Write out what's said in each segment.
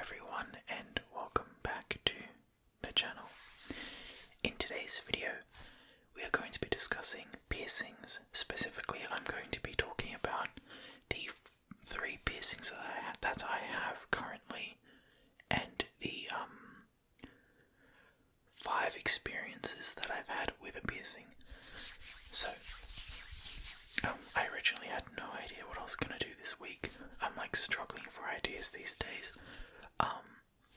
everyone, and welcome back to the channel. In today's video, we are going to be discussing piercings. Specifically, I'm going to be talking about the 3 piercings that I have currently, and the 5 experiences that I've had with a piercing. So, I originally had no idea what I was going to do this week. I'm struggling for ideas these days.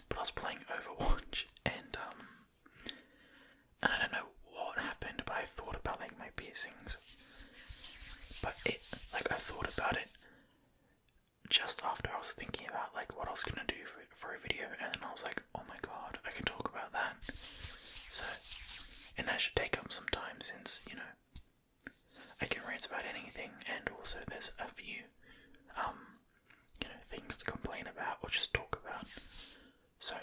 But I was playing Overwatch and I don't know what happened, but I thought about my piercings. But I thought about it just after I was thinking about what I was going to do for a video, and then I was like, oh my god, I can talk about that. So, and that should take up some time since, I can rant about anything, and also there's a few, things to complain about or just talk about. So,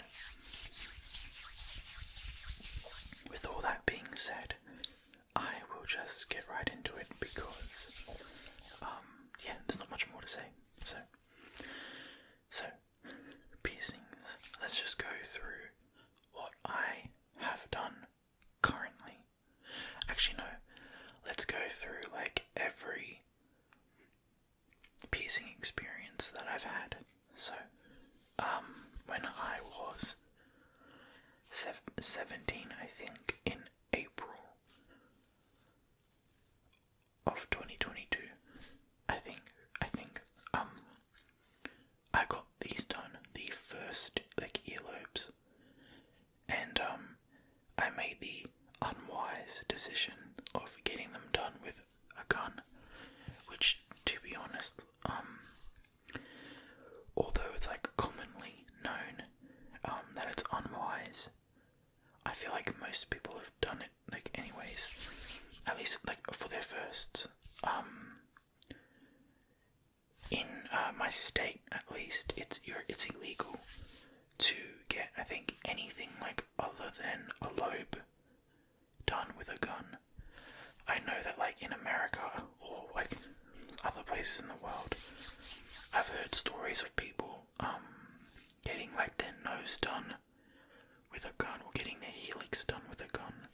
with all that being said, I will just get right into it because, there's not much more to say. So, piercings. Let's just go through what I have done currently. Actually, no. Let's go through every piercing experience that I've had. So, when I was 17, I think, in April of 2022, I think, I got these done, the first, earlobes, and, I made the unwise decision of getting them done with a gun, which, to be honest, although it's commonly known that it's unwise, I feel most people have done it anyways, at least for their first. In my state, at least, it's illegal to get, I think, anything other than a lobe done with a gun. I know that in America or other places in the world, I've heard stories of people getting their nose done with a gun, or getting their helix done with a gun.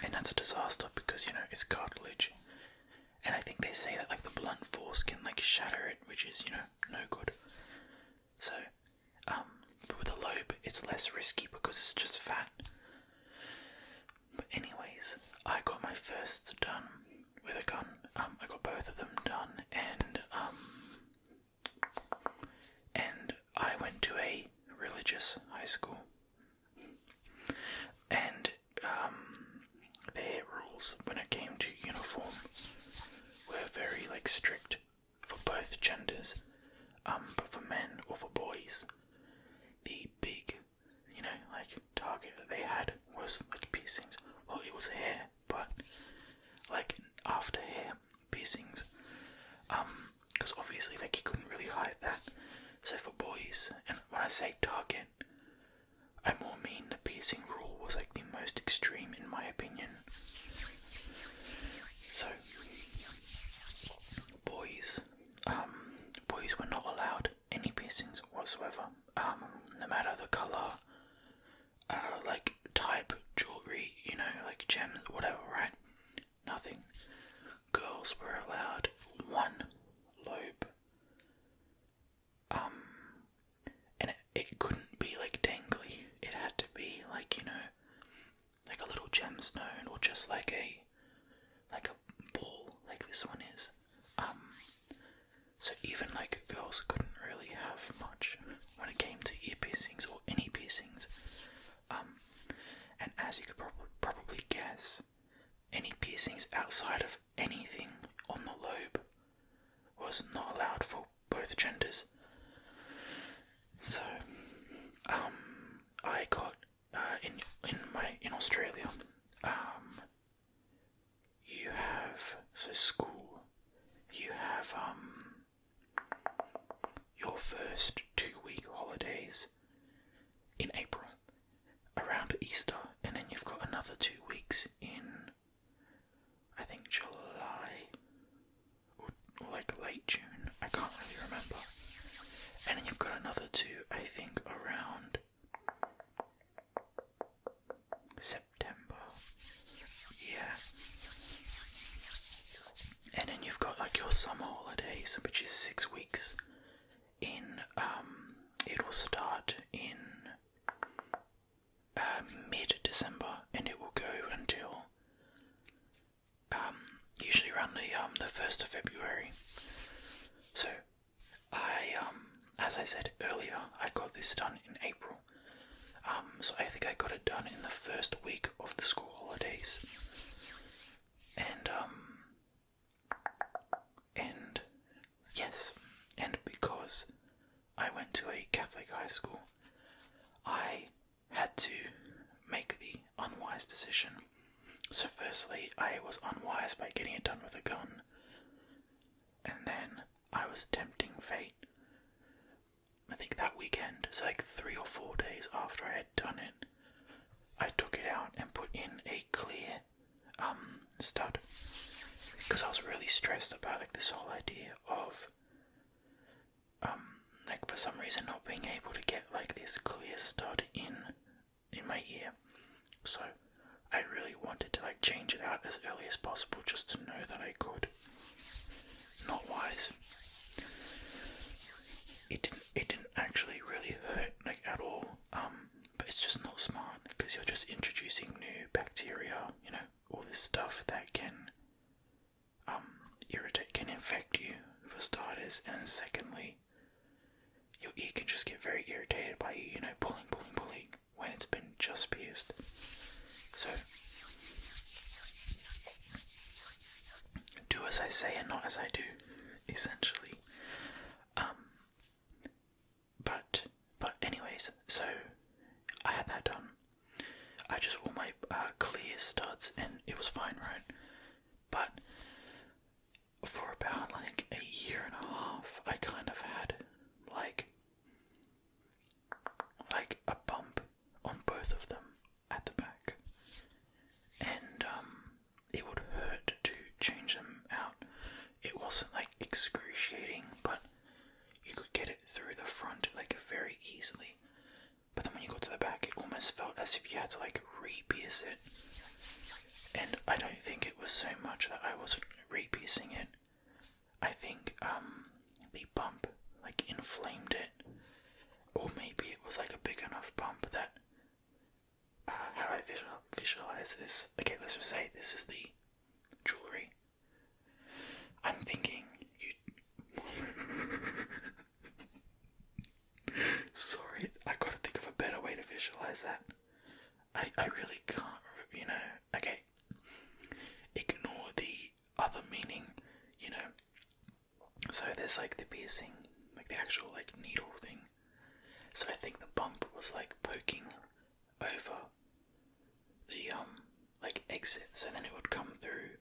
And that's a disaster because it's cartilage, and I think they say that the blunt force can shatter it, which is no good. So but with a lobe it's less risky because it's just fat. But anyways, I got my first done with a gun. I got both of them done, and I went to a religious high school, and their rules when it came to uniform were very strict for both genders. But for men or for boys, the big target that they had was piercings. Well, it was hair, but after hair piercings, because obviously you couldn't really hide that. So for boys, and when I say target, I more mean the piercing rule was the most extreme in my opinion. So boys were not allowed any piercings whatsoever, no matter the colour, type, jewellery, gems, whatever, right? Nothing. Girls were allowed 1 lobe, and it couldn't be dangly. It had to be a little gemstone, or just a ball like this one is. So even girls couldn't really have much when it came to ear piercings or any piercings. And as you could probably guess, any piercings outside of anything on the lobe was not allowed for both genders. So I got in Australia, you have school, you have your first 2-week holidays in April around Easter, and then you've got another 2 weeks in, I think, July or late June, I can't really remember. And then the 1st of February. So as I said earlier, I got this done in April. So I think I got it done in the first week of the school holidays. And yes, and because I went to a Catholic high school, I had to make the unwise decision. So firstly, I was unwise by getting it done with a gun, and then I was tempting fate. I think that weekend, so like 3 or 4 days after I had done it, I took it out and put in a clear stud, because I was really stressed about like this whole idea of like for some reason not being able to get like this clear stud in my ear. So I really wanted to like change it out as early as possible just to know that I could. Not wise. It didn't actually really hurt like at all, but it's just not smart because you're just introducing new bacteria, you know, all this stuff that can irritate, can infect you for starters, and then secondly, your ear can just get very irritated by you, pulling when it's been just pierced. So do as I say and not as I do, essentially. But anyways, so I had that done. I just wore my clear studs and it was fine, right? But for about like a year and a half, I kind of had like a bump on both of them at the back, and it would hurt to change them out. It wasn't like excruciating, but you could get it through the front like very easily. But then when you got to the back, it almost felt as if you had to like re-pierce it. And I don't think it was so much that I wasn't re-piercing it. I think the bump like inflamed it, or maybe it was like a big enough bump that how do I visualize this? Okay, let's just say this is the jewelry. I'm thinking you. Sorry, I gotta think of a better way to visualize that. I really can't, okay. Ignore the other meaning, So there's like the piercing, like the actual like needle thing. So I think the bump was like poking over the like exit, so then it would come through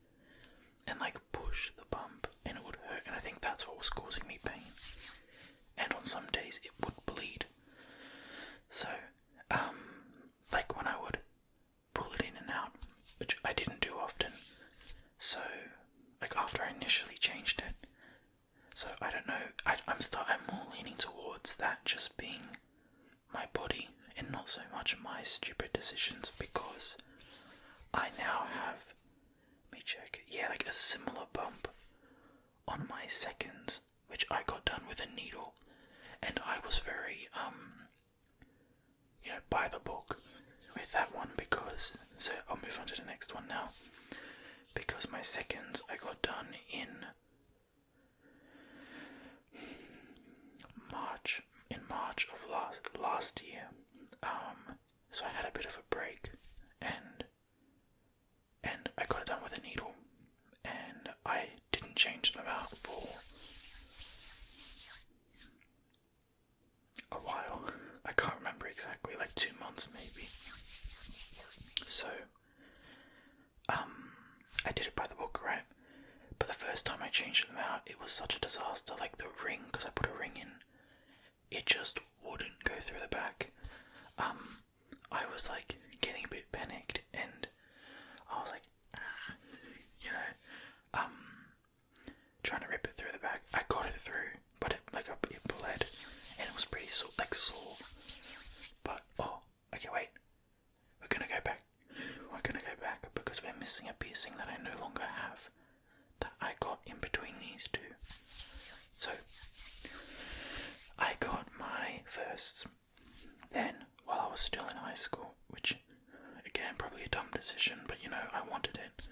and like push the bump and it would hurt, and I think that's what was causing me pain. And on some days it would bleed. So like when I would pull it in and out, which I didn't do often, so like after I initially changed it, so I don't know, I'm more leaning towards that just being my body and not so much my stupid decisions, because I now have, let me check, like a similar bump on my seconds, which I got done with a needle, and I was very by the book with that one, because, so I'll move on to the next one now, because my seconds I got done in March of last year, so I had a bit of a break, and I got it done with a needle, and I didn't change them out for a while. I can't remember exactly, like 2 months maybe. So I did it by the book, right? But the first time I changed them out, it was such a disaster. Like the ring, because I put a ring in, it just wouldn't go through the back. I was like getting a bit panicked, and I was like, trying to rip it through the back. I got it through, but it bled, and it was pretty sore. But okay, wait. We're gonna go back because we're missing a piercing that I no longer have, that I got in between these two. So I got my first then while I was still in high school, which again probably a dumb decision, but I wanted it.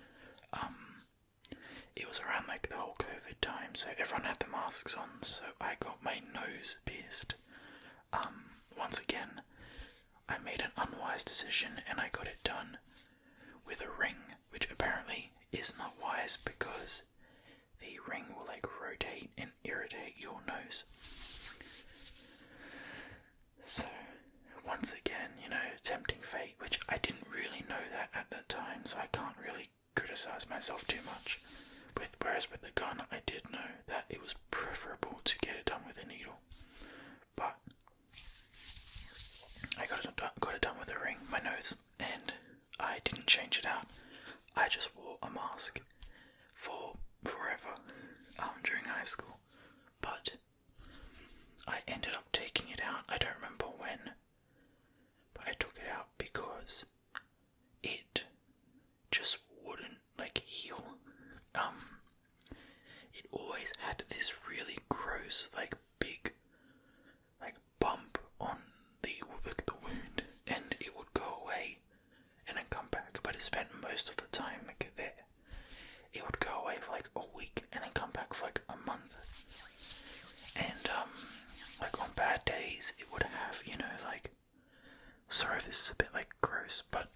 It was around like the so everyone had the masks on, so I got my nose pierced. Once again, I made an unwise decision and I got it done with a ring, which apparently is not wise because the ring will like rotate and irritate your nose. So, once again, tempting fate, which I didn't really know that at that time, so I can't really criticize myself too much. Whereas with the gun, I did know that it was preferable to get it done with a needle. But I got it done with a ring, my nose, and I didn't change it out. I just wore a mask for forever during high school. But I ended up taking it out. I don't remember when, but I took it out because it just wouldn't heal. It always had this really gross, big, bump on the wound, and it would go away and then come back. But it spent most of the time there. It would go away for a week and then come back for a month. And on bad days, it would have sorry if this is a bit gross, but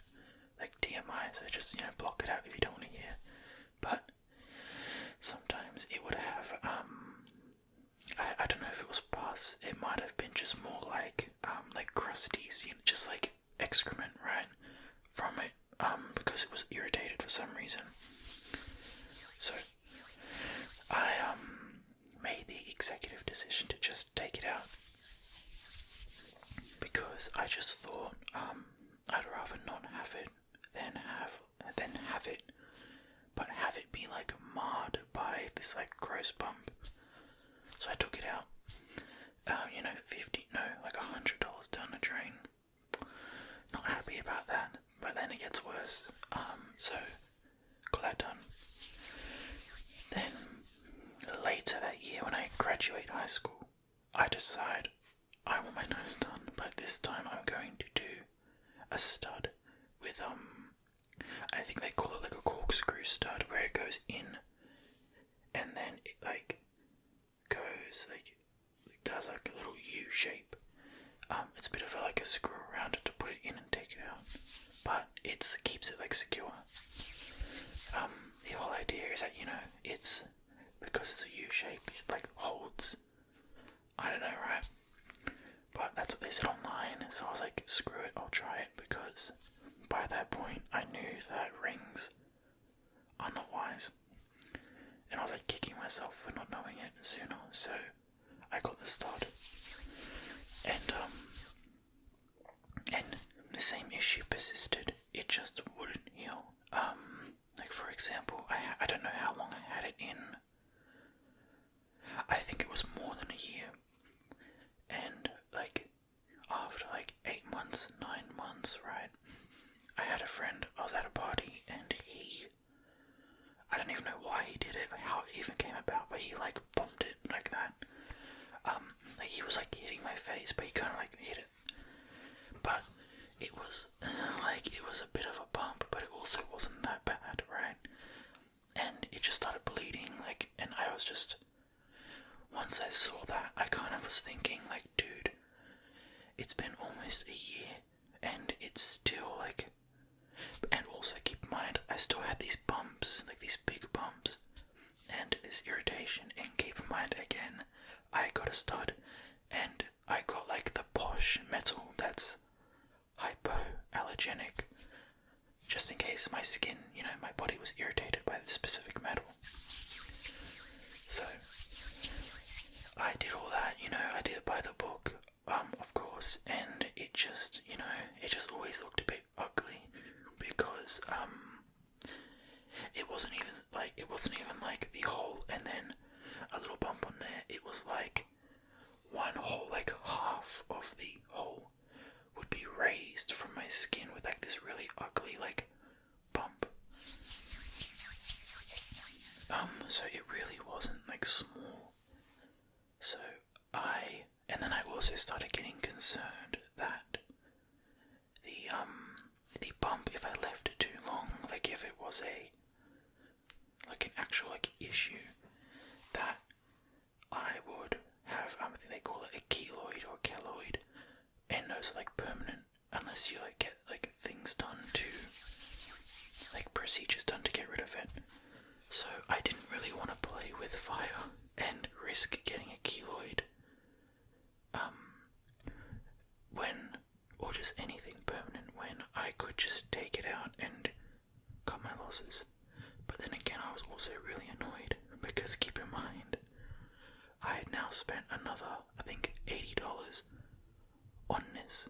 TMI, so just block it out if you don't want to hear. But sometimes it would have I don't know if it was pus. It might have been just more like crusties, just excrement, right, from it, because it was irritated for some reason. So I made the executive decision to just take it out because I just thought I'd rather not have it than have it, but have it be marred by this gross bump. So I took it out. $100 down the drain. Not happy about that, but then it gets worse. So got that done. Then later that year, when I graduate high school, I decide I want my nose done, but this time I'm going to do a stud with I think they call it a corkscrew stud, where it goes in and then it goes it does a little U shape. It's a bit of a screw around it to put it in and take it out, but it keeps it secure. The whole idea is that it's because it's a U shape, it holds. I don't know, right? But that's what they said online, so I was screw it, I'll try it, because by that point I knew that rings are not wise. And I was kicking myself for not knowing it sooner, so I got the stud. And the same issue persisted, it just wouldn't heal. For example, I don't know how long I had it in. I think it was more than a year. And after 8 months, 9 months, right, I had a friend, I was at a party, and I don't even know why he did it, how it even came about, but he bumped it like that. He was hitting my face, but he kind of hit it. But it was it was a bit of a bump, but it also wasn't that bad, right? And it just started bleeding, and I was just, once I saw that, I kind of was thinking, dude, it's been almost a year, and it's still and also keep in mind, I still had these bumps, these big bumps, and this irritation, and keep in mind, again, I got a stud, and I got the posh metal that's hypoallergenic, just in case my skin, my body was irritated by this specific metal. So I did all that, I did it by the book, of course, and it just, it just always looked a bit ugly, because it wasn't even the hole and then a little bump on there. It was one whole, half of the hole would be raised from my skin with this really ugly bump. So it really wasn't small. So and then I also started getting concerned that the bump, if I left it too long, if it was an actual issue, that I would have, I think they call it a keloid or keloid, and those are like permanent unless you like get like things done to, like procedures done to get rid of it. So I didn't really want to play with fire and risk getting a keloid, when, or just anything permanent, when I could just take it out and cut my losses. But then again, I was also really annoyed because keep in mind, I had now spent another, I think, $80 on this,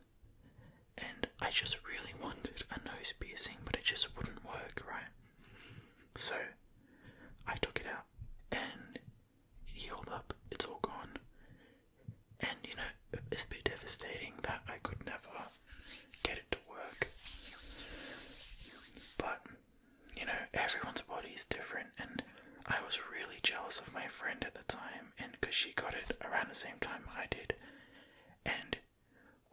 and I just really wanted a nose piercing, but it just wouldn't work, right? So I took it out and it healed up, it's all gone. And you know, it's a bit devastating that I could never get it to work. But, you know, everyone's body is different, and I was really jealous of my friend at the time, and because she got it around the same time I did, and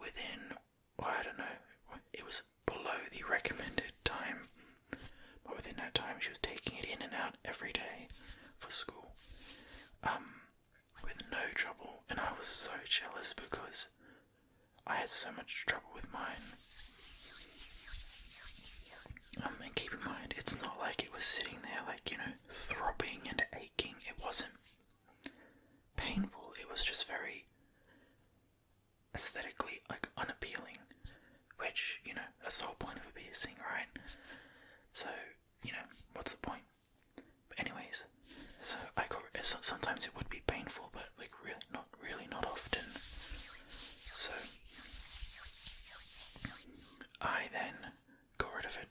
within, well, I don't know, it was below the recommended time, but within that time she was taking it in and out every day for school, with no trouble, and I was so jealous because I had so much trouble with mine. And keep in mind, it's not like it was sitting there like, you know, throbbing and aching. It wasn't painful, it was just very aesthetically like unappealing, which, you know, that's the whole point of a piercing, right? So, you know, what's the point? But anyways, so I got, sometimes it would be painful, but like really not often. So I then got rid of it,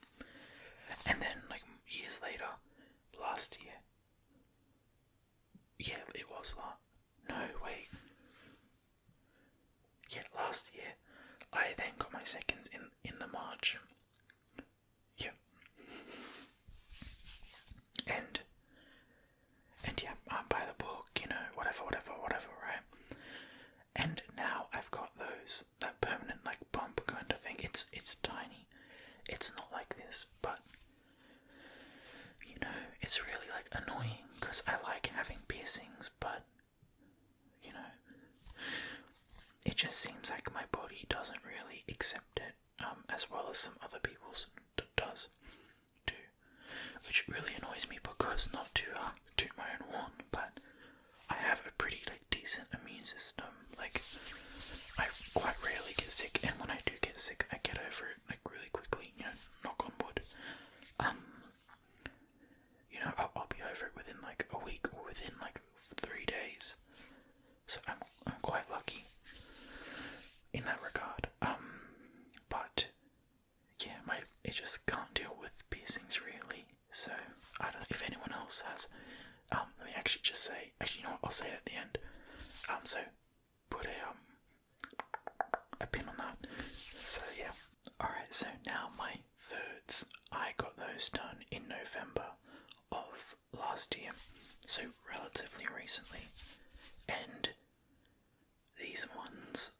and then like years later, last year, yeah, it was last year, I then got my second in the March. Yeah. And yeah, I'm by the book, you know, whatever, right? And now I've got that permanent like bump kind of thing. It's tiny. It's not like this, but you know, it's really like annoying because I like having piercings, but you know, it just seems like my body doesn't really accept it, as well as some other people's does too, which really annoys me because, not to toot my own horn, but I have a pretty like decent immune system. Like, I quite rarely get sick, and when I do get sick, I get over it like really quickly. You know, knock on wood. You know, I'll be over it within like a week or within like 3 days. So I'm quite lucky in that regard. But yeah, it just can't deal with piercings really. So I don't know if anyone else has. Let me actually just say. Actually, you know what? I'll say it at the end. So put a pin on that. So yeah. Alright, so now my thirds. I got those done in November of last year. So relatively recently. And these ones,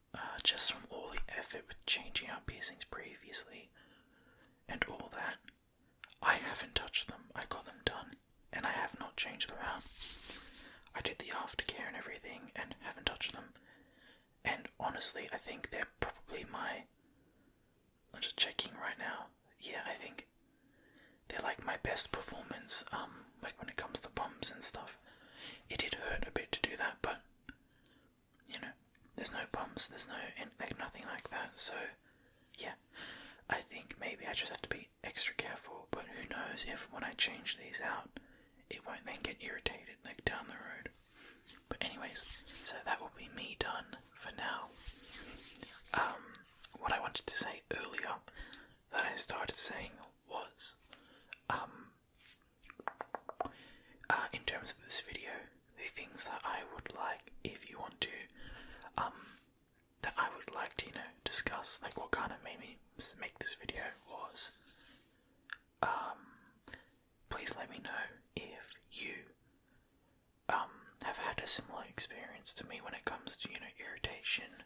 just from all the effort with changing out piercings previously and all that, I haven't touched them. I got them done and I have not changed them out. I did the aftercare and everything and haven't touched them. And honestly, I think they're probably I'm just checking right now. Yeah, I think they're like my best performance, like when it comes to bumps and stuff. It did hurt a bit to do that, but you know, there's no bumps, there's like nothing like that, so yeah, I think maybe I just have to be extra careful, but who knows if when I change these out, it won't then get irritated like down the road. But anyways, so that will be me done for now. What I wanted to say earlier that I started saying was, in terms of this video, the things that I would like, if you want to, that I would like to, you know, discuss, like what kind of made me make this video was, please let me know if you, have had a similar experience to me when it comes to, you know, irritation,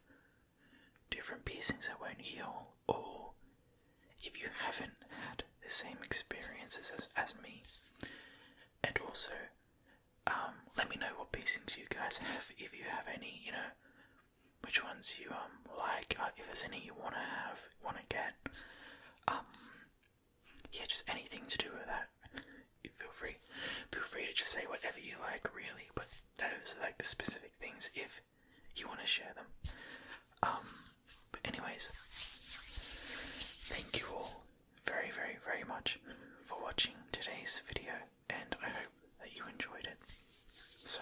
different piercings that won't heal, or if you haven't had the same experiences as me. And also, let me know what piercings you guys have, if you have any, which ones you like, if there's any you wanna get, yeah, just anything to do with that. Feel free to just say whatever you like, really, but those are like the specific things if you want to share them. But anyways, thank you all very, very, very much for watching today's video, and I hope that you enjoyed it. So,